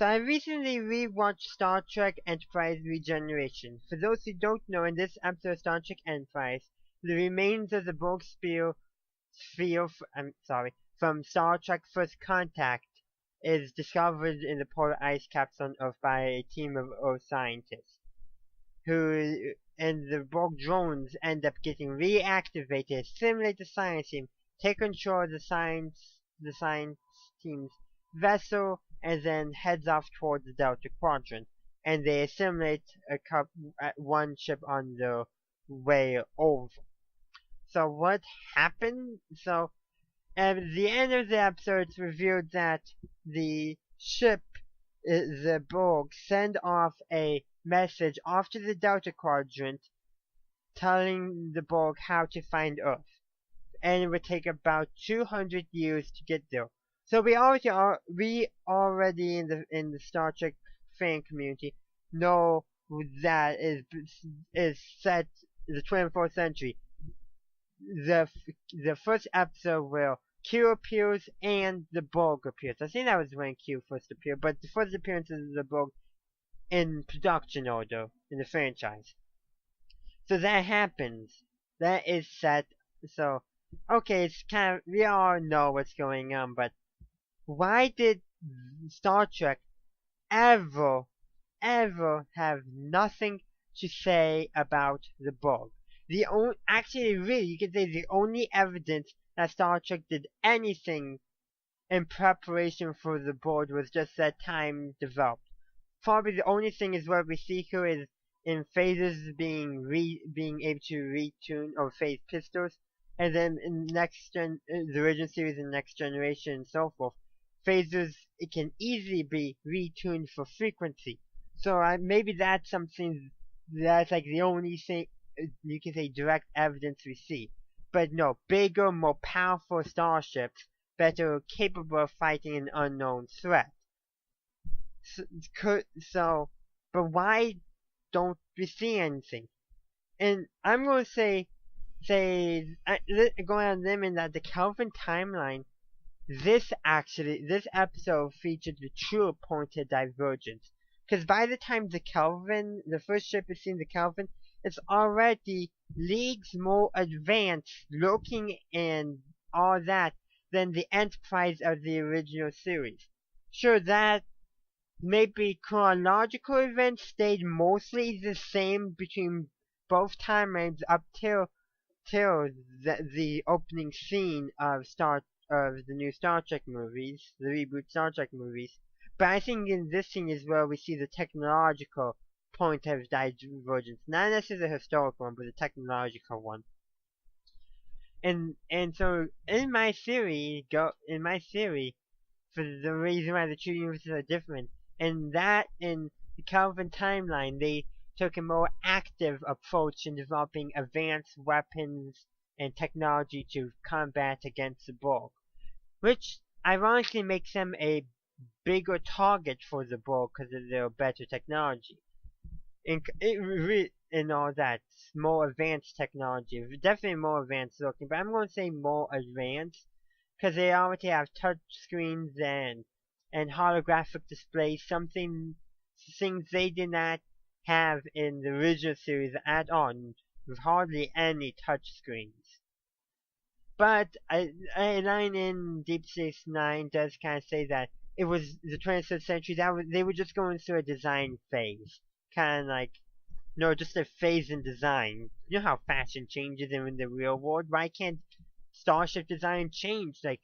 So I recently rewatched Star Trek Enterprise Regeneration. For those who don't know, in this episode of Star Trek Enterprise, the remains of the Borg from Star Trek First Contact is discovered in the polar ice caps on Earth by a team of Earth scientists. And the Borg drones end up getting reactivated, simulate the science team, take control of the science team's vessel, and then heads off towards the Delta Quadrant. And they assimilate one ship on the way over. So what happened? So at the end of the episode, it's revealed that the ship, the Borg, send off a message off to the Delta Quadrant telling the Borg how to find Earth. And it would take about 200 years to get there. So we already in the Star Trek fan community know that is set the 24th century. The first episode where Q appears and the Borg appears. I think that was when Q first appeared, but the first appearance of the Borg in production order in the franchise. So that happens. That is set. So okay, it's kind of, we all know what's going on, but why did Star Trek ever have nothing to say about the Borg? Actually, really, you could say the only evidence that Star Trek did anything in preparation for the Borg was just that time developed. Probably the only thing is what we see here is in phasers being able to retune or phase pistols, and then in the original series and Next Generation and so forth, phasers, it can easily be retuned for frequency. So maybe that's something that's like the only thing you can say direct evidence we see. But no, bigger, more powerful starships, better capable of fighting an unknown threat. But why don't we see anything? And I'm going to say going on them in that the Kelvin timeline, this episode featured the true point of divergence. Because by the time the first ship is seen, the Kelvin, it's already leagues more advanced, looking and all that, than the Enterprise of the original series. Sure, that maybe chronological events stayed mostly the same between both timelines up till the opening scene of the new Star Trek movies, the reboot Star Trek movies. But I think in this scene is where we see the technological point of divergence, not necessarily the historical one, but the technological one. And so in my theory, for the reason why the two universes are different, and that in the Kelvin timeline, they took a more active approach in developing advanced weapons and technology to combat against the Borg, which ironically makes them a bigger target for the Borg because of their better technology. And all that, more advanced technology, definitely more advanced looking, but I'm going to say more advanced because they already have touch screens and holographic displays, things they did not have in the original series at all, with hardly any touch screens. But a line in Deep Space Nine does kind of say that it was the 23rd century. They were just going through a design phase, kind of like just a phase in design. You know how fashion changes in the real world. Why can't starship design change? Like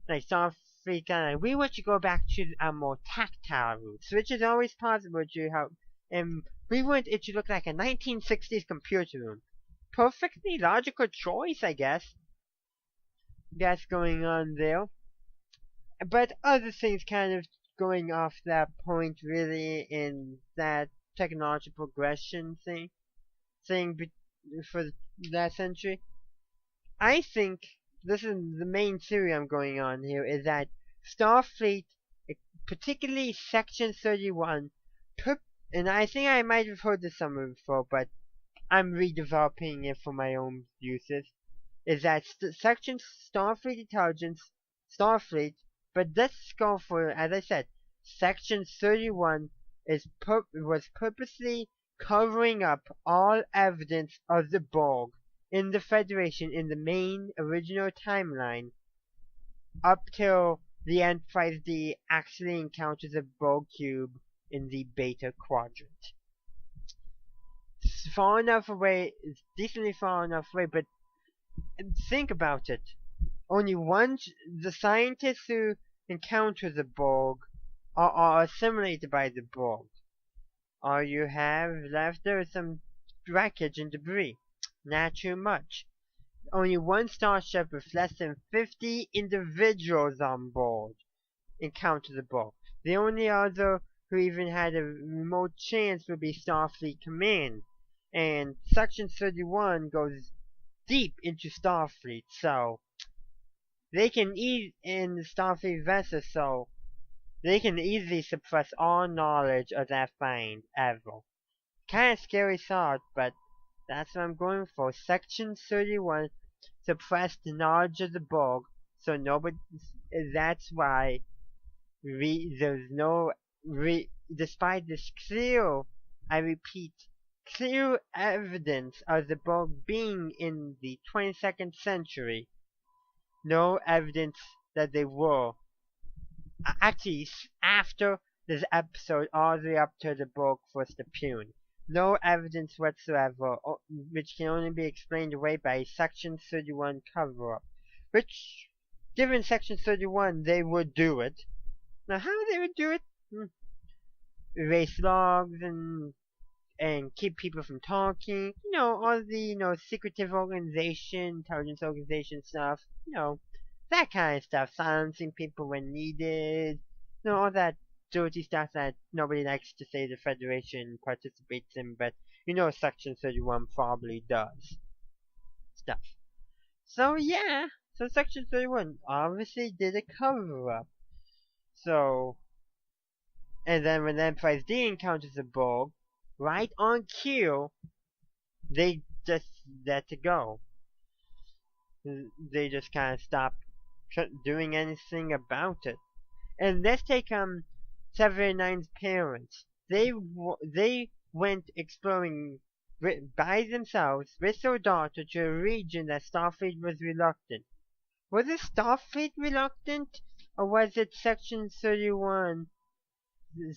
Starfleet kind of, we want to go back to a more tactile roots, which is always possible to help. And we want it to look like a 1960s computer room. Perfectly logical choice, I guess. That's going on there. But other things kind of going off that point, really, in that technological progression thing for that century. I think this is the main theory I'm going on here, is that Starfleet, particularly Section 31, and I think I might have heard this somewhere before, but I'm redeveloping it for my own uses, is that Section Starfleet Intelligence, Starfleet, but let's go for, as I said, Section 31 was purposely covering up all evidence of the Borg in the Federation in the main original timeline up till the Enterprise D actually encounters a Borg cube in the Beta Quadrant. It's far enough away, it's decently far enough away, but think about it. Only the scientists who encounter the Borg are assimilated by the Borg. All you have left there is some wreckage and debris. Not too much. Only one starship with less than 50 individuals on board encountered the Borg. The only other who even had a remote chance would be Starfleet Command. And Section 31 goes deep into Starfleet, so they can in the Starfleet vessel, so they can easily suppress all knowledge of that find ever. Kind of scary thought, but that's what I'm going for. Section 31 suppressed the knowledge of the Borg, so nobody. That's why there's no. Despite this clear, I repeat, clear evidence of the Borg being in the 22nd century, no evidence that they were. Actually, after this episode, all the way up to the Borg first appearing. No evidence whatsoever, which can only be explained away by Section 31 cover-up. Which, given Section 31, they would do it. Now, how they would do it? Erase logs and keep people from talking. You know, all the, secretive organization, intelligence organization stuff. That kind of stuff. Silencing people when needed. All that dirty stuff that nobody likes to say the Federation participates in, but Section 31 probably does. Stuff. So yeah, so Section 31 obviously did a cover-up. So, and then when Enterprise D encounters the Borg, right on cue, they just let it go. They just kind of stopped doing anything about it. And let's take 789's parents. They went exploring by themselves with their daughter to a region that Starfleet was reluctant. Was it Starfleet reluctant, or was it Section 31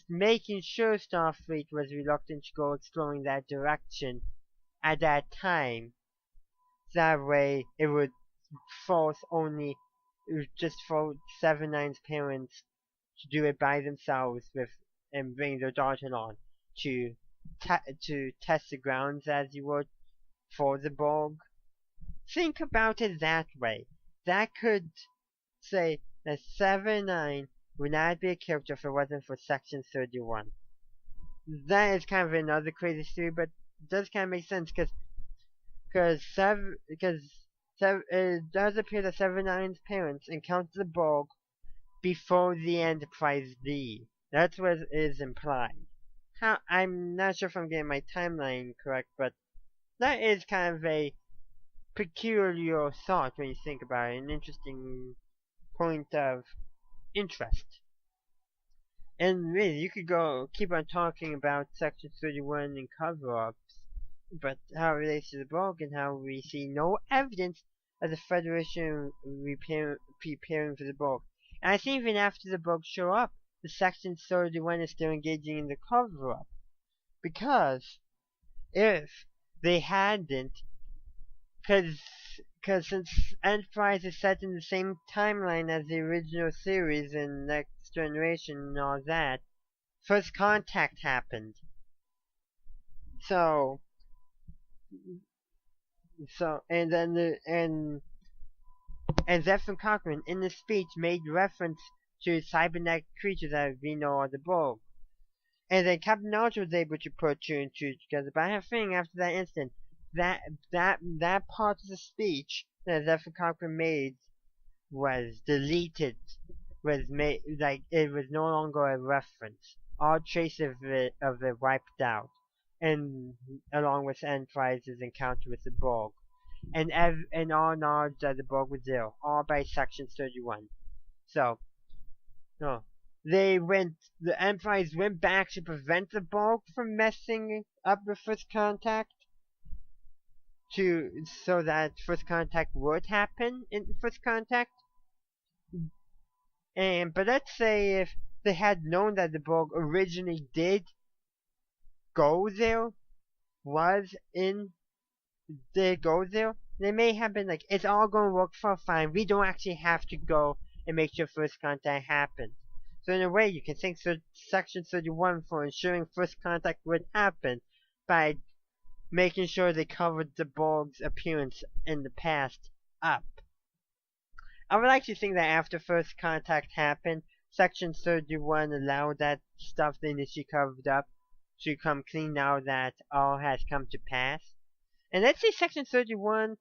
making sure Starfleet was reluctant to go exploring that direction at that time? That way, it would just force 789's parents to do it by themselves and bring their daughter along to test the grounds, as you would, for the Borg. Think about it that way. That could say that 789 would not be a character if it wasn't for Section 31. That is kind of another crazy theory, but it does kind of make sense because it does appear that 789's parents encountered the Borg before the Enterprise D. That's what is implied. I'm not sure if I'm getting my timeline correct, but that is kind of a peculiar thought when you think about it. An interesting point of interest. And really, you could keep on talking about Section 31 and cover-ups, but how it relates to the Borg and how we see no evidence of the Federation preparing for the Borg. And I think even after the Borg show up, the Section 31 is still engaging in the cover-up. Because if they hadn't, because since Enterprise is set in the same timeline as the original series and Next Generation and all that, First Contact happened. And Zephyr Cochrane in the speech made reference to cybernetic creatures that we know are the Borg. And then Captain Archer was able to put two and two together. But I have a feeling after that incident, that part of the speech that Zephyr Cochrane made was deleted. It was no longer a reference. All trace of it wiped out. And along with Enterprise's encounter with the Borg. And all knowledge that the Borg was there, all by Section 31. So, The Enterprise went back to prevent the Borg from messing up with First Contact, so that First Contact would happen in First Contact. But let's say if they had known that the Borg originally did go there, was in did go there, they may have been like, it's all going to work for fine. We don't actually have to go and make sure First Contact happens. So in a way, you can thank Section 31 for ensuring First Contact would happen by making sure they covered the Borg's appearance in the past up. I would like to think that after First Contact happened, Section 31 allowed that stuff they initially covered up to come clean now that all has come to pass. And let's say Section 31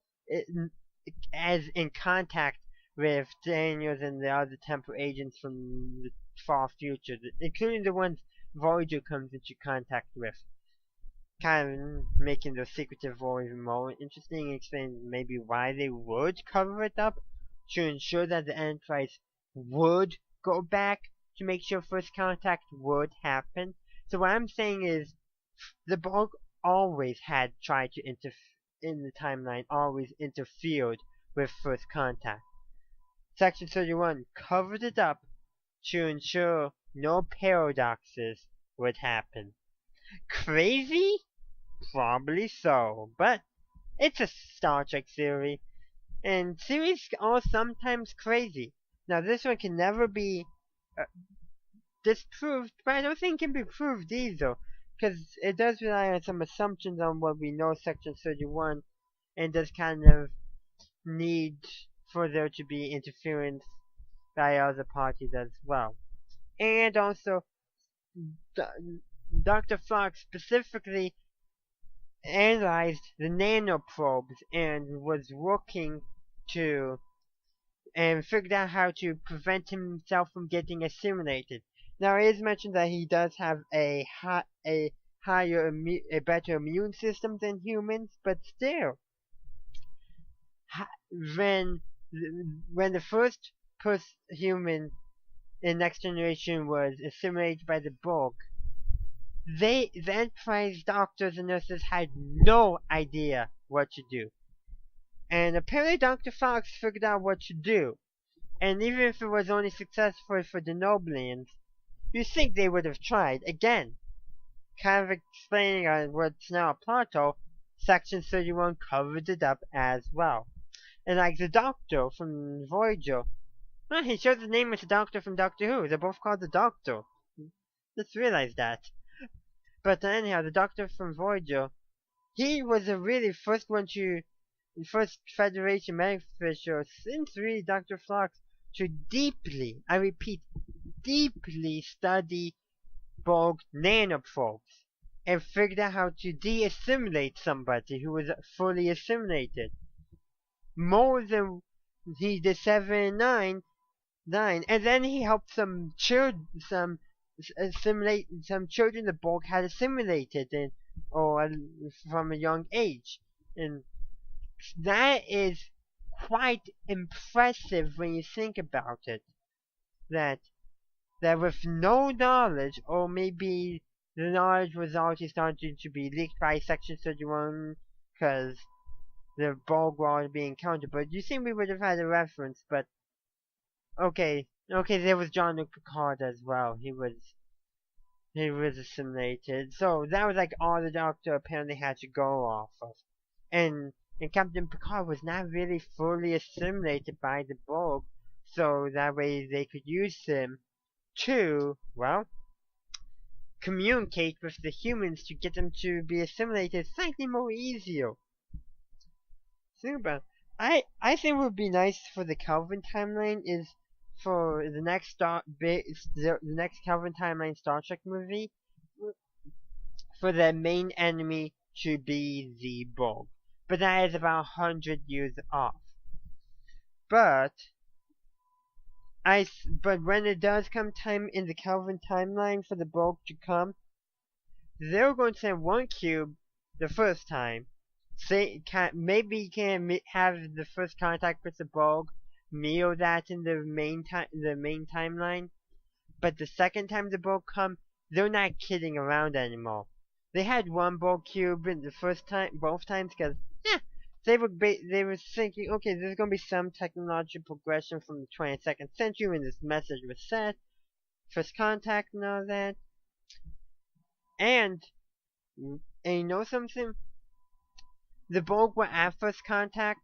as in contact with Daniels and the other Temple agents from the far future, including the ones Voyager comes into contact with. Kind of making the secretive role even more interesting and explaining maybe why they would cover it up to ensure that the Enterprise would go back to make sure First Contact would happen. So what I'm saying is the Borg always had tried to in the timeline, always interfered with First Contact. Section 31 covered it up to ensure no paradoxes would happen. Crazy? Probably so, but it's a Star Trek theory, and theories are sometimes crazy. Now this one can never be disproved, but I don't think it can be proved either, because it does rely on some assumptions on what we know Section 31, and does kind of need for there to be interference by other parties as well. And also, Dr. Flock specifically analyzed the nanoprobes and was working to and figured out how to prevent himself from getting assimilated. Now it is mentioned that he does have a better immune system than humans, but still, when the first human in Next Generation was assimilated by the Borg, the Enterprise doctors and nurses had no idea what to do. And apparently Dr. Fox figured out what to do. And even if it was only successful for the Noblians, you think they would have tried again. Kind of explaining on what's now a plot hole, Section 31 covered it up as well. And like the Doctor from Voyager, well, he shares the name with the Doctor from Doctor Who. They're both called the Doctor. Just realized that. But anyhow, the Doctor from Voyager, he was the really first Federation medical official since really Dr. Phlox to deeply, I repeat, deeply study Borg nanoprobes and figured out how to de-assimilate somebody who was fully assimilated. More than he did 7 and 9, and then he helped some children the Borg had assimilated from a young age, and that is quite impressive when you think about it. That with no knowledge, or maybe the knowledge was already starting to be leaked by Section 31 because the Borg were already being encountered, but you think we would have had a reference, but okay, there was Jean-Luc Picard as well. He was assimilated, so that was like all the Doctor apparently had to go off of. And Captain Picard was not really fully assimilated by the Borg, so that way they could use him to, well, communicate with the humans to get them to be assimilated slightly more easier. Think about it. I think what would be nice for the Kelvin timeline is for the next Kelvin timeline Star Trek movie, for the main enemy to be the Borg. But that is about 100 years off. But when it does come time in the Kelvin timeline for the Borg to come, they're going to send one cube the first time. Maybe you can have the first contact with the Borg, mirror that in the main timeline. But the second time the Borg come, they're not kidding around anymore. They had one Borg cube in the first time, both times, because they were thinking, okay, there's gonna be some technological progression from the 22nd century when this message was set, first contact and all that, and you know something? The Borg were at first contact.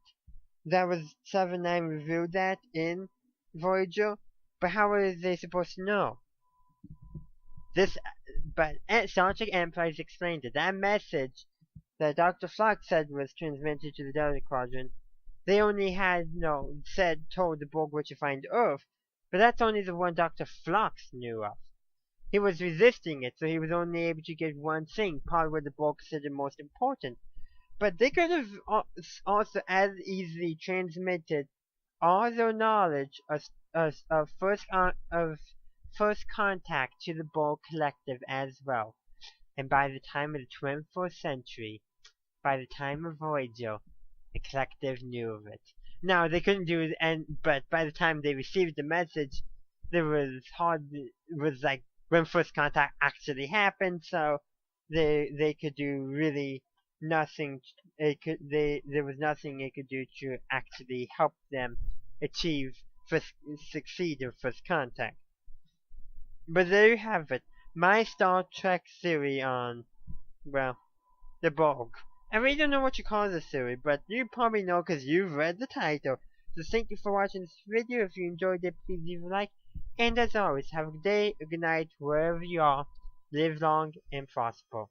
That was 7-9 revealed that in Voyager, but how are they supposed to know? But Star Trek Enterprise explained it. That message that Dr. Flock said was transmitted to the Delta Quadrant, they only had, told the Borg where to find Earth, but that's only the one Dr. Phlox knew of. He was resisting it, so he was only able to get one thing, part where the Borg considered most important. But they could have also as easily transmitted all their knowledge of first contact to the Borg Collective as well. And by the time of the 24th century, by the time of Voyager, the Collective knew of it. Now they couldn't do it, but by the time they received the message, it was like when first contact actually happened, so they could do really nothing. There was nothing they could do to actually help them succeed in first contact. But there you have it, my Star Trek theory on, well, the Borg. I really don't know what you call this theory, but you probably know because you've read the title. So thank you for watching this video. If you enjoyed it, please leave a like. And as always, have a good day, a good night, wherever you are. Live long and prosper.